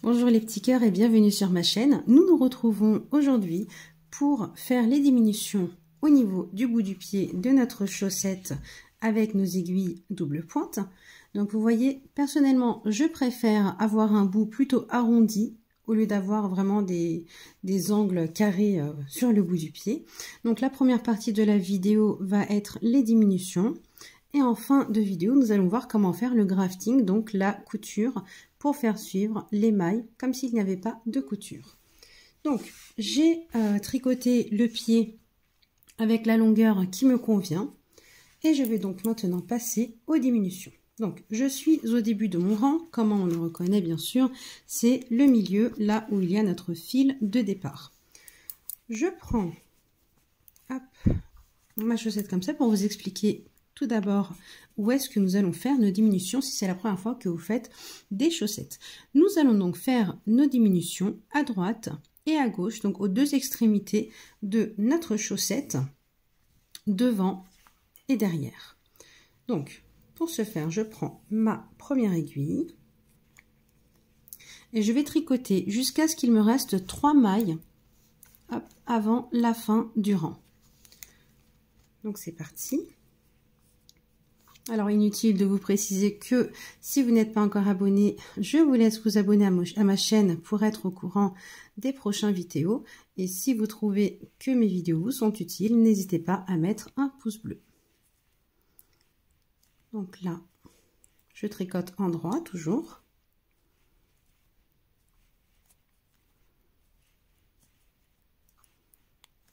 Bonjour les petits cœurs et bienvenue sur ma chaîne. Nous nous retrouvons aujourd'hui pour faire les diminutions au niveau du bout du pied de notre chaussette avec nos aiguilles double pointe. Donc vous voyez, personnellement, je préfère avoir un bout plutôt arrondi au lieu d'avoir vraiment des angles carrés sur le bout du pied. Donc la première partie de la vidéo va être les diminutions. Et en fin de vidéo, nous allons voir comment faire le grafting, donc la couture, pour faire suivre les mailles comme s'il n'y avait pas de couture. Donc, j'ai tricoté le pied avec la longueur qui me convient. Et je vais donc maintenant passer aux diminutions. Donc, je suis au début de mon rang. Comment on le reconnaît, bien sûr, c'est le milieu, là où il y a notre fil de départ. Je prends ma chaussette comme ça pour vous expliquer tout d'abord où est-ce que nous allons faire nos diminutions si c'est la première fois que vous faites des chaussettes. Nous allons donc faire nos diminutions à droite et à gauche, donc aux deux extrémités de notre chaussette, devant et derrière. Donc, pour ce faire, je prends ma première aiguille et je vais tricoter jusqu'à ce qu'il me reste 3 mailles avant la fin du rang. Donc, c'est parti. Alors, inutile de vous préciser que si vous n'êtes pas encore abonné, je vous laisse vous abonner à ma chaîne pour être au courant des prochaines vidéos. Et si vous trouvez que mes vidéos vous sont utiles, n'hésitez pas à mettre un pouce bleu. Donc là, je tricote en droit toujours.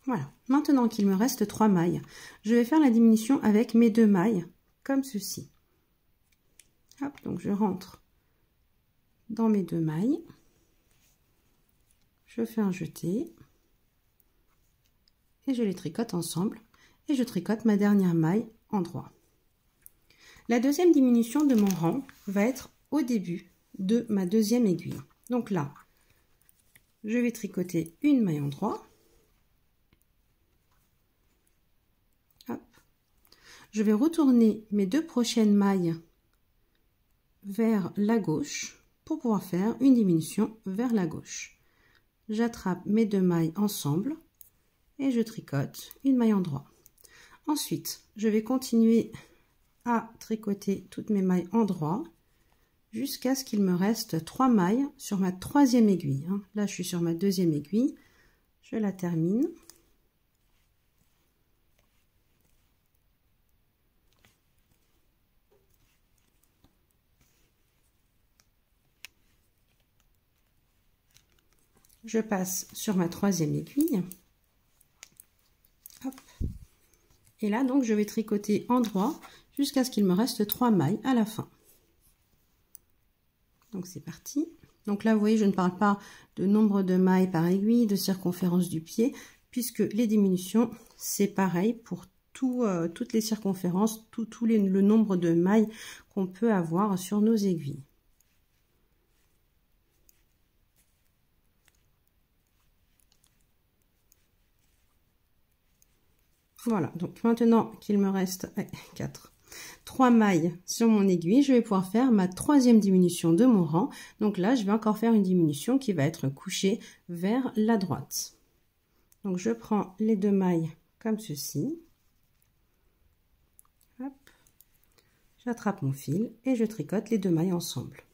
Voilà, maintenant qu'il me reste 3 mailles, je vais faire la diminution avec mes 2 mailles. Comme ceci. Hop, donc je rentre dans mes 2 mailles, je fais un jeté et je les tricote ensemble et je tricote ma dernière maille en droit. La deuxième diminution de mon rang va être au début de ma deuxième aiguille. Donc là, je vais tricoter une maille en droit. Je vais retourner mes 2 prochaines mailles vers la gauche pour pouvoir faire une diminution vers la gauche. J'attrape mes 2 mailles ensemble et je tricote une maille en droit. Ensuite, je vais continuer à tricoter toutes mes mailles en droit jusqu'à ce qu'il me reste 3 mailles sur ma 3e aiguille. Là, je suis sur ma 2e aiguille. Je la termine. Je passe sur ma 3e aiguille. Hop. Et là, donc, je vais tricoter en droit jusqu'à ce qu'il me reste 3 mailles à la fin. Donc, c'est parti. Donc là, vous voyez, je ne parle pas de nombre de mailles par aiguille, de circonférence du pied, puisque les diminutions, c'est pareil pour toutes les circonférences, le nombre de mailles qu'on peut avoir sur nos aiguilles. Voilà, donc maintenant qu'il me reste 3 mailles sur mon aiguille, je vais pouvoir faire ma 3e diminution de mon rang. Donc là, je vais encore faire une diminution qui va être couchée vers la droite. Donc je prends les 2 mailles comme ceci. J'attrape mon fil et je tricote les 2 mailles ensemble.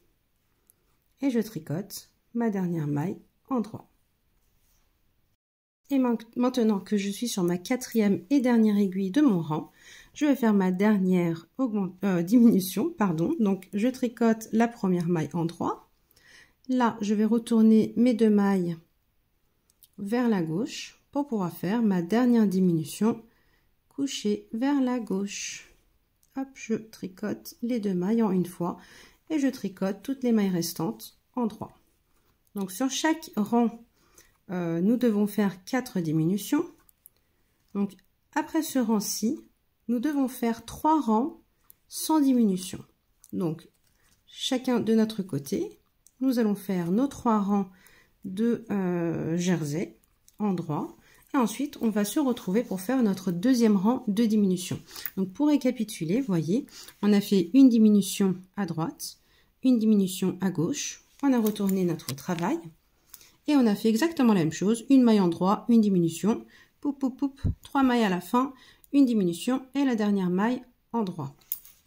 Et je tricote ma dernière maille en droit. Et maintenant que je suis sur ma 4e et dernière aiguille de mon rang, je vais faire ma dernière diminution. Donc, je tricote la première maille en droit. Là, je vais retourner mes 2 mailles vers la gauche pour pouvoir faire ma dernière diminution couchée vers la gauche. Hop, je tricote les 2 mailles en une fois et je tricote toutes les mailles restantes en droit. Donc, sur chaque rang, nous devons faire 4 diminutions. Donc, après ce rang-ci, nous devons faire 3 rangs sans diminution. Donc, chacun de notre côté, nous allons faire nos 3 rangs de jersey en droit. Et ensuite, on va se retrouver pour faire notre 2e rang de diminution. Donc, pour récapituler, vous voyez, on a fait une diminution à droite, une diminution à gauche, on a retourné notre travail et on a fait exactement la même chose, une maille endroit, une diminution, poup poup poup, 3 mailles à la fin, une diminution et la dernière maille endroit.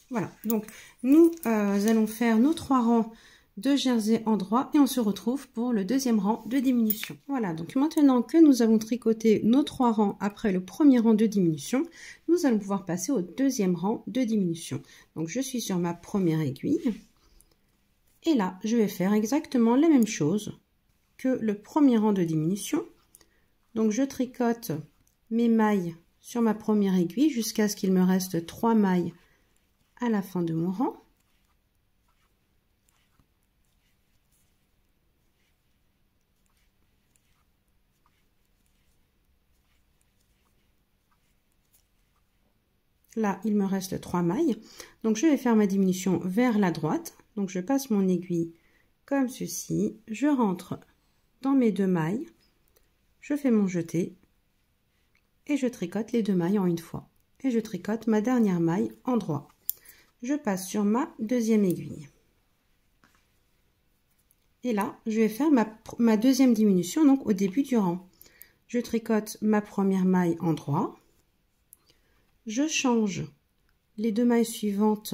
Voilà, donc nous allons faire nos 3 rangs de jersey endroit et on se retrouve pour le deuxième rang de diminution. Voilà, donc maintenant que nous avons tricoté nos 3 rangs après le premier rang de diminution, nous allons pouvoir passer au deuxième rang de diminution. Donc je suis sur ma première aiguille et là je vais faire exactement la même chose que le premier rang de diminution. Donc je tricote mes mailles sur ma première aiguille jusqu'à ce qu'il me reste 3 mailles à la fin de mon rang. Là, il me reste 3 mailles. Donc, je vais faire ma diminution vers la droite. Donc, je passe mon aiguille comme ceci. Je rentre dans mes 2 mailles. Je fais mon jeté. Et je tricote les 2 mailles en une fois. Et je tricote ma dernière maille en droit. Je passe sur ma deuxième aiguille. Et là, je vais faire ma deuxième diminution, donc au début du rang. Je tricote ma première maille en droit. Je change les 2 mailles suivantes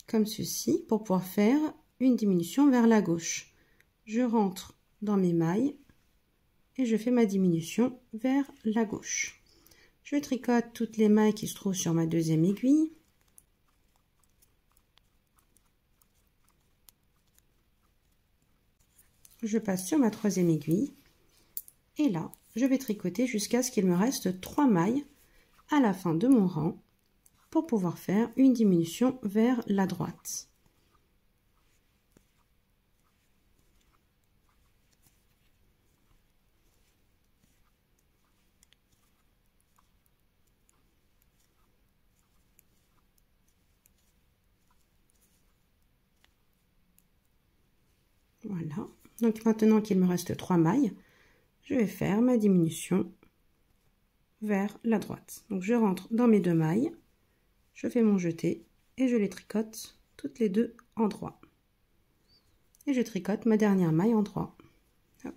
comme ceci pour pouvoir faire une diminution vers la gauche. Je rentre dans mes mailles et je fais ma diminution vers la gauche. Je tricote toutes les mailles qui se trouvent sur ma deuxième aiguille. Je passe sur ma troisième aiguille et là, je vais tricoter jusqu'à ce qu'il me reste 3 mailles à la fin de mon rang pour pouvoir faire une diminution vers la droite. Voilà, donc maintenant qu'il me reste 3 mailles, je vais faire ma diminution vers la droite. Donc je rentre dans mes 2 mailles, je fais mon jeté et je les tricote toutes les 2 en droit. Et je tricote ma dernière maille en droit. Hop.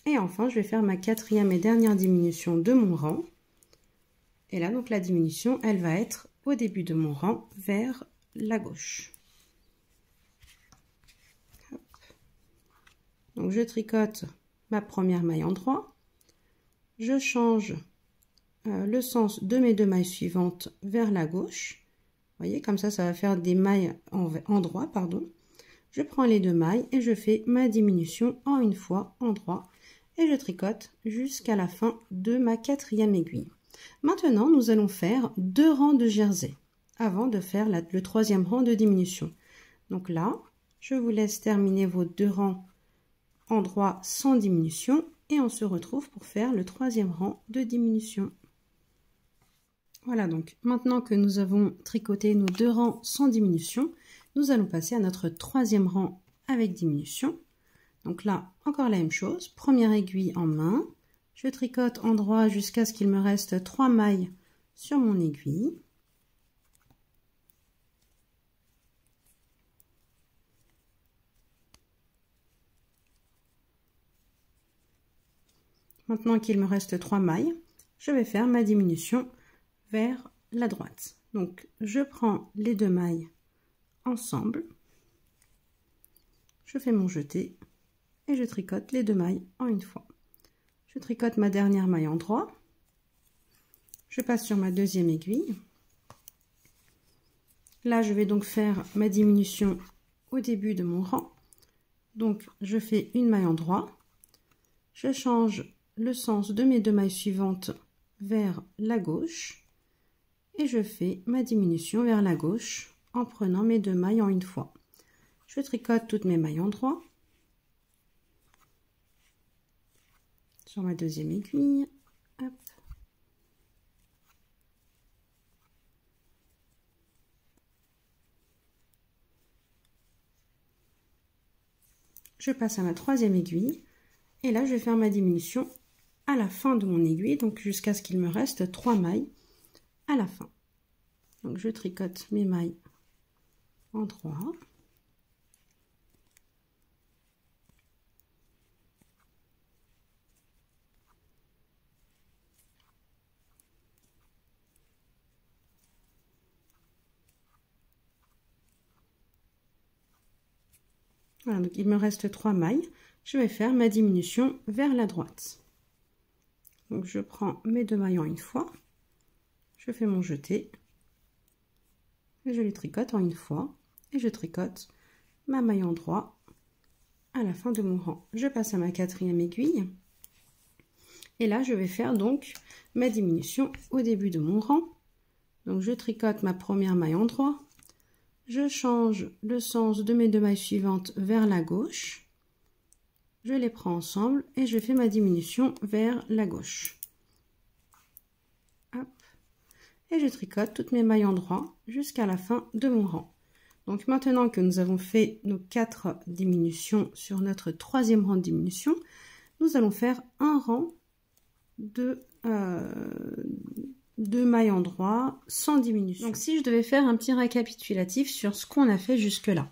Et enfin, je vais faire ma quatrième et dernière diminution de mon rang. Et là, donc la diminution, elle va être au début de mon rang vers la gauche. Hop. Donc je tricote ma première maille en droit. Je change le sens de mes 2 mailles suivantes vers la gauche. Vous voyez, comme ça va faire des mailles en droit, pardon. Je prends les 2 mailles et je fais ma diminution en une fois en droit. Et je tricote jusqu'à la fin de ma quatrième aiguille. Maintenant, nous allons faire 2 rangs de jersey avant de faire le troisième rang de diminution. Donc là, je vous laisse terminer vos 2 rangs en droit sans diminution et on se retrouve pour faire le troisième rang de diminution. Voilà, donc maintenant que nous avons tricoté nos 2 rangs sans diminution, nous allons passer à notre troisième rang avec diminution. Donc là, encore la même chose, première aiguille en main, je tricote en droit jusqu'à ce qu'il me reste 3 mailles sur mon aiguille. Maintenant qu'il me reste 3 mailles, je vais faire ma diminution vers la droite. Donc je prends les 2 mailles ensemble, je fais mon jeté et je tricote les 2 mailles en une fois. Je tricote ma dernière maille en droit, je passe sur ma deuxième aiguille. Là je vais donc faire ma diminution au début de mon rang. Donc je fais une maille en droit, je change le sens de mes 2 mailles suivantes vers la gauche et je fais ma diminution vers la gauche en prenant mes 2 mailles en une fois. Je tricote toutes mes mailles en droit sur ma deuxième aiguille. Hop. Je passe à ma troisième aiguille et là je vais faire ma diminution à la fin de mon aiguille, donc jusqu'à ce qu'il me reste 3 mailles à la fin. Donc je tricote mes mailles en droit, Voilà, donc il me reste 3 mailles. Je vais faire ma diminution vers la droite. Donc je prends mes 2 mailles en une fois, je fais mon jeté, et je les tricote en une fois, et je tricote ma maille endroit à la fin de mon rang. Je passe à ma 4e aiguille, et là je vais faire donc ma diminution au début de mon rang. Donc je tricote ma première maille endroit, je change le sens de mes 2 mailles suivantes vers la gauche, je les prends ensemble et je fais ma diminution vers la gauche. Hop. Et je tricote toutes mes mailles endroit jusqu'à la fin de mon rang. Donc maintenant que nous avons fait nos 4 diminutions sur notre 3e rang de diminution, nous allons faire un rang de mailles endroit sans diminution. Donc si je devais faire un petit récapitulatif sur ce qu'on a fait jusque là.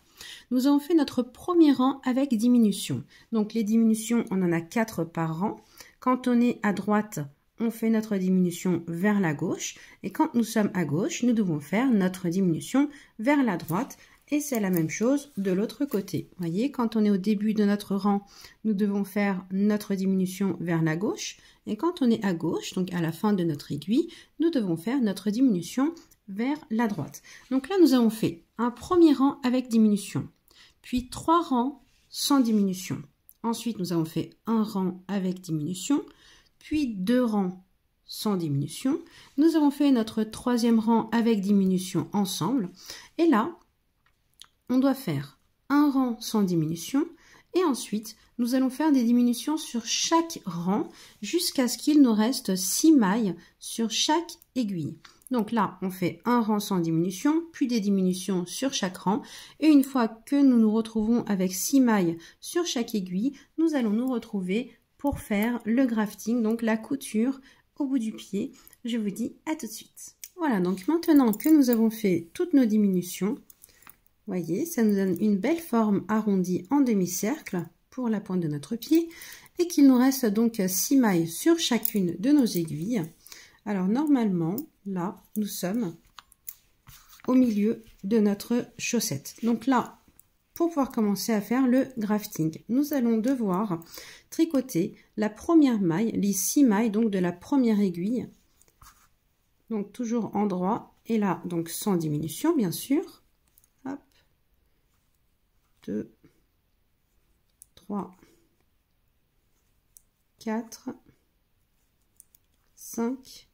Nous avons fait notre premier rang avec diminution. Donc les diminutions, on en a 4 par rang. Quand on est à droite, on fait notre diminution vers la gauche. Et quand nous sommes à gauche, nous devons faire notre diminution vers la droite. Et c'est la même chose de l'autre côté. Vous voyez, quand on est au début de notre rang, nous devons faire notre diminution vers la gauche. Et quand on est à gauche, donc à la fin de notre aiguille, nous devons faire notre diminution vers la droite. Donc là, nous avons fait un premier rang avec diminution, puis 3 rangs sans diminution. Ensuite, nous avons fait un rang avec diminution, puis 2 rangs sans diminution. Nous avons fait notre 3e rang avec diminution ensemble. Et là, on doit faire un rang sans diminution et ensuite nous allons faire des diminutions sur chaque rang jusqu'à ce qu'il nous reste 6 mailles sur chaque aiguille. Donc là, on fait un rang sans diminution, puis des diminutions sur chaque rang. Et une fois que nous nous retrouvons avec 6 mailles sur chaque aiguille, nous allons nous retrouver pour faire le grafting, donc la couture au bout du pied. Je vous dis à tout de suite. Voilà, donc maintenant que nous avons fait toutes nos diminutions, vous voyez, ça nous donne une belle forme arrondie en demi-cercle pour la pointe de notre pied et qu'il nous reste donc 6 mailles sur chacune de nos aiguilles. Alors normalement, là, nous sommes au milieu de notre chaussette. Donc là, pour pouvoir commencer à faire le grafting, nous allons devoir tricoter la première maille, les 6 mailles donc de la première aiguille. Donc toujours en droit et là, donc sans diminution bien sûr. Hop. 2, 3, 4, 5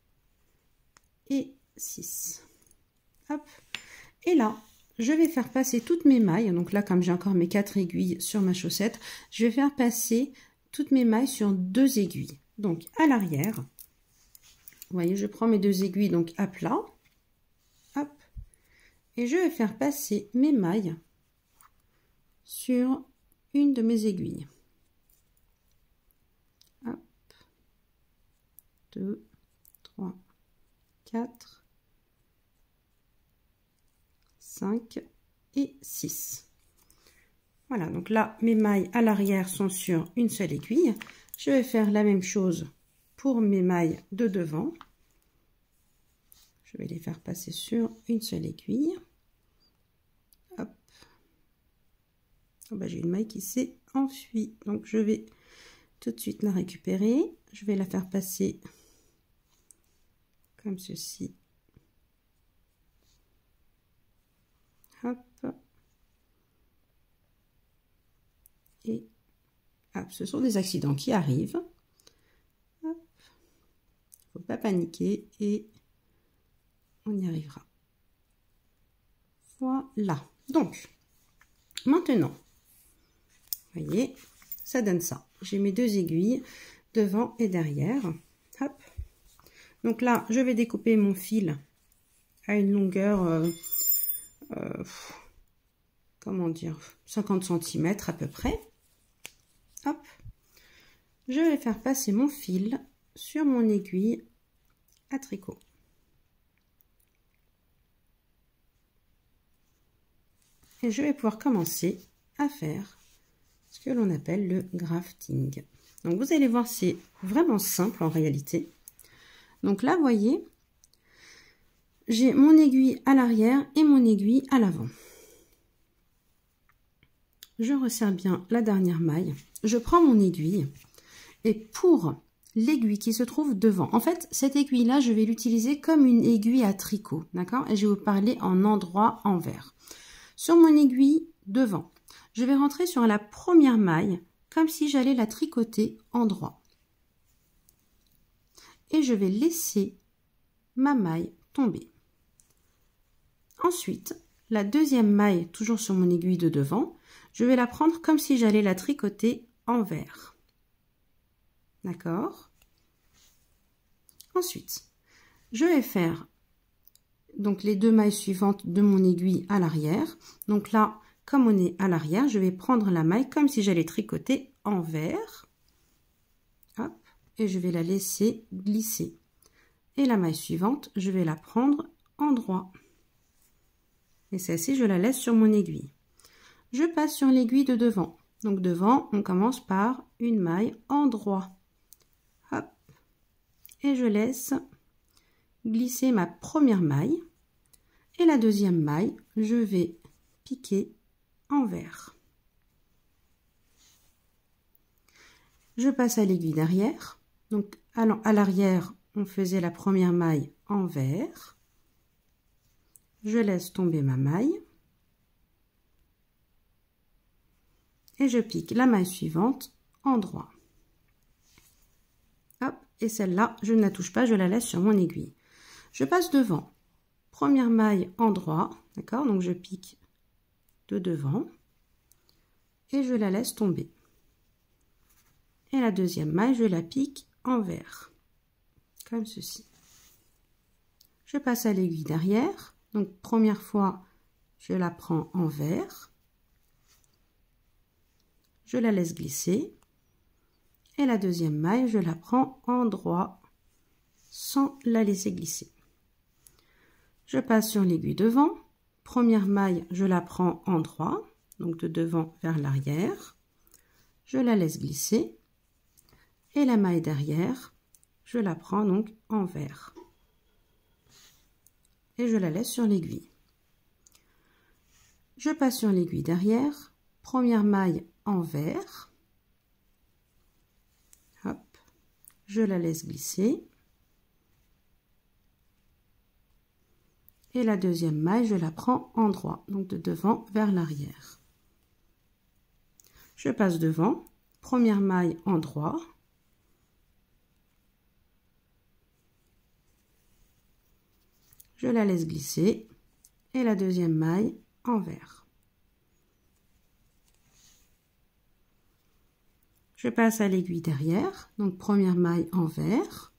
et 6. Hop. Et là, je vais faire passer toutes mes mailles. Donc là, comme j'ai encore mes 4 aiguilles sur ma chaussette, je vais faire passer toutes mes mailles sur 2 aiguilles. Donc à l'arrière, vous voyez, je prends mes 2 aiguilles donc à plat. Hop. Et je vais faire passer mes mailles sur une de mes aiguilles. Hop. 2, 3, 4, 5 et 6. Voilà, donc là, mes mailles à l'arrière sont sur une seule aiguille. Je vais faire la même chose pour mes mailles de devant. Je vais les faire passer sur une seule aiguille. Hop. Oh bah, j'ai une maille qui s'est enfuie, donc je vais tout de suite la récupérer. Je vais la faire passer comme ceci. Hop. Et hop, ce sont des accidents qui arrivent. Hop. Faut pas paniquer et on y arrivera. Voilà. Donc, maintenant, vous voyez, ça donne ça. J'ai mes 2 aiguilles devant et derrière. Hop. Donc là, je vais découper mon fil à une longueur, comment dire, 50 cm à peu près. Hop. Je vais faire passer mon fil sur mon aiguille à tricot. Et je vais pouvoir commencer à faire ce que l'on appelle le grafting. Donc vous allez voir, c'est vraiment simple en réalité. Donc là, vous voyez, j'ai mon aiguille à l'arrière et mon aiguille à l'avant. je resserre bien la dernière maille, je prends mon aiguille et pour l'aiguille qui se trouve devant, en fait cette aiguille là je vais l'utiliser comme une aiguille à tricot, d'accord, et je vais vous parler en endroit envers. Sur mon aiguille devant, je vais rentrer sur la première maille comme si j'allais la tricoter en droit et je vais laisser ma maille tomber. Ensuite, la deuxième maille, toujours sur mon aiguille de devant, je vais la prendre comme si j'allais la tricoter envers. D'accord? Ensuite, je vais faire donc les deux mailles suivantes de mon aiguille à l'arrière. Donc là, comme on est à l'arrière, je vais prendre la maille comme si j'allais tricoter envers. Hop, et je vais la laisser glisser. Et la maille suivante, je vais la prendre en droit. Et celle-ci, je la laisse sur mon aiguille. Je passe sur l'aiguille de devant. Donc devant, on commence par une maille en droit. Hop. Et je laisse glisser ma première maille. Et la deuxième maille, je vais piquer envers. Je passe à l'aiguille d'arrière. Donc à l'arrière, on faisait la première maille envers. Je laisse tomber ma maille. Et je pique la maille suivante en droit. Hop, et celle-là, je ne la touche pas, je la laisse sur mon aiguille. Je passe devant. Première maille en droit, d'accord? Donc je pique de devant et je la laisse tomber. Et la deuxième maille, je la pique envers, comme ceci. Je passe à l'aiguille d'arrière. Donc première fois, je la prends envers. Je la laisse glisser. Et la deuxième maille, je la prends en droit sans la laisser glisser. Je passe sur l'aiguille devant. Première maille, je la prends en droit, donc de devant vers l'arrière. Je la laisse glisser. Et la maille derrière, je la prends donc envers. Et je la laisse sur l'aiguille. Je passe sur l'aiguille derrière. Première maille envers. Hop. Je la laisse glisser. Et la deuxième maille, je la prends en droit, donc de devant vers l'arrière. Je passe devant, première maille en droit. Je la laisse glisser et la deuxième maille envers. Je passe à l'aiguille derrière, donc première maille envers.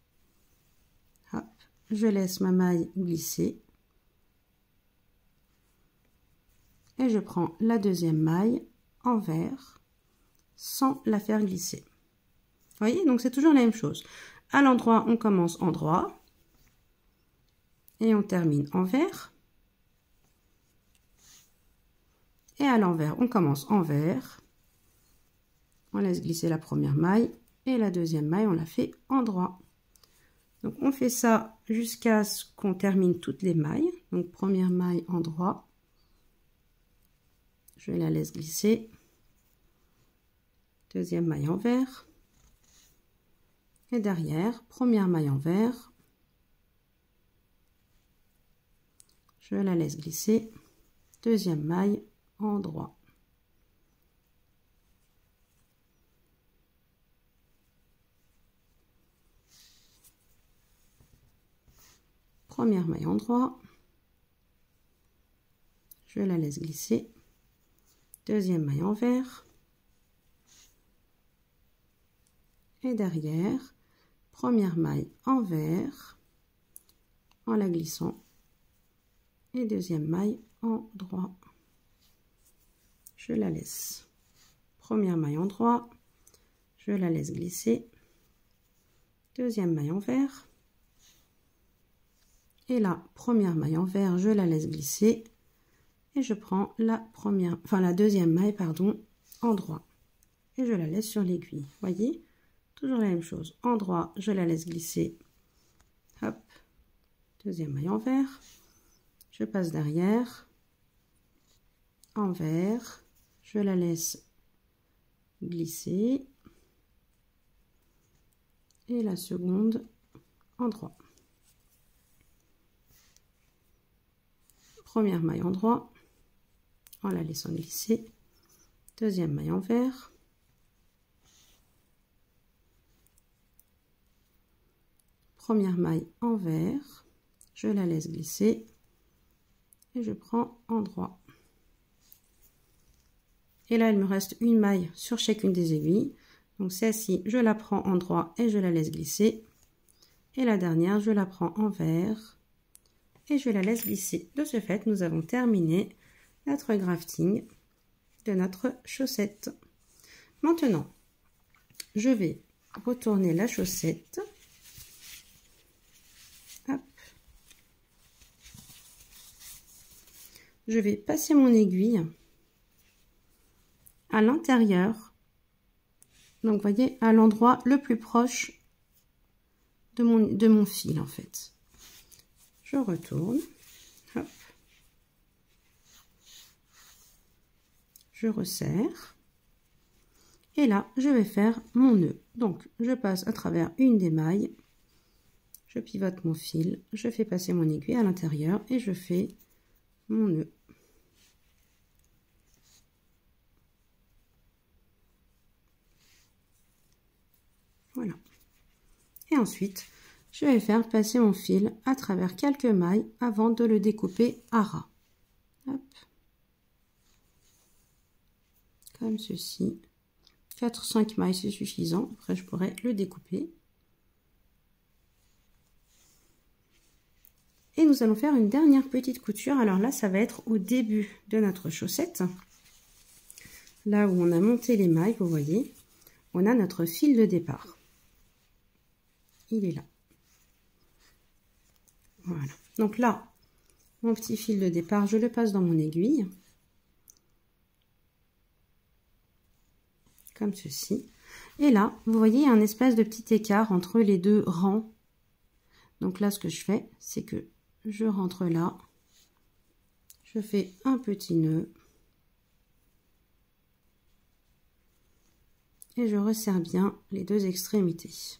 Hop, je laisse ma maille glisser. Et je prends la deuxième maille envers sans la faire glisser. Vous voyez, donc c'est toujours la même chose. À l'endroit, on commence en droit et on termine envers. Et à l'envers, on commence envers. On laisse glisser la première maille et la deuxième maille, on la fait en droit. Donc on fait ça jusqu'à ce qu'on termine toutes les mailles. Donc première maille en droit. Je la laisse glisser. Deuxième maille envers. Et derrière, première maille envers. Je la laisse glisser. Deuxième maille en droit. Première maille en droit. Je la laisse glisser. Deuxième maille envers. Et derrière, première maille envers en la glissant. Et deuxième maille en droit. Je la laisse. Première maille en droit. Je la laisse glisser. Deuxième maille envers. Et là, première maille envers, je la laisse glisser. Et je prends la deuxième maille, pardon, en droit. Et je la laisse sur l'aiguille. Voyez, toujours la même chose. En droit, je la laisse glisser. Hop. Deuxième maille envers. Je passe derrière. Envers. je la laisse glisser et la seconde endroit. Première maille endroit en la laissant glisser, deuxième maille envers, première maille envers, je la laisse glisser et je prends endroit. Et là il me reste une maille sur chacune des aiguilles, donc celle-ci je la prends endroit et je la laisse glisser, et la dernière je la prends envers et je la laisse glisser. De ce fait nous avons terminé notre grafting de notre chaussette. Maintenant je vais retourner la chaussette. Hop. Je vais passer mon aiguille à l'intérieur, donc voyez, à l'endroit le plus proche de mon fil en fait. Je retourne, hop. Je resserre et là je vais faire mon nœud. Donc je passe à travers une des mailles, je pivote mon fil, je fais passer mon aiguille à l'intérieur et je fais mon nœud. Voilà. Et ensuite, je vais faire passer mon fil à travers quelques mailles avant de le découper à ras. Hop. Comme ceci. 4-5 mailles, c'est suffisant. Après, je pourrais le découper. Et nous allons faire une dernière petite couture. Alors là, ça va être au début de notre chaussette. Là où on a monté les mailles, vous voyez, on a notre fil de départ. Il est là. Voilà. Donc là, mon petit fil de départ, je le passe dans mon aiguille. Comme ceci. Et là, vous voyez, il y a un espèce de petit écart entre les deux rangs. Donc là, ce que je fais, c'est que je rentre là. Je fais un petit nœud. Et je resserre bien les deux extrémités.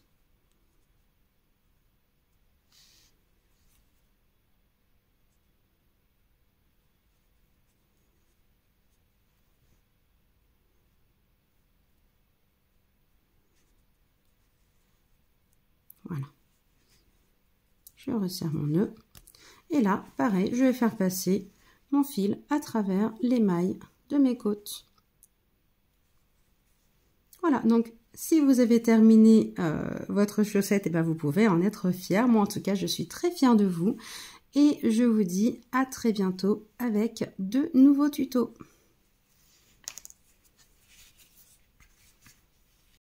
Voilà. Je resserre mon nœud. Et là, pareil, je vais faire passer mon fil à travers les mailles de mes côtes. Voilà, donc si vous avez terminé votre chaussette, et ben vous pouvez en être fier. Moi, en tout cas, je suis très fière de vous. Et je vous dis à très bientôt avec de nouveaux tutos.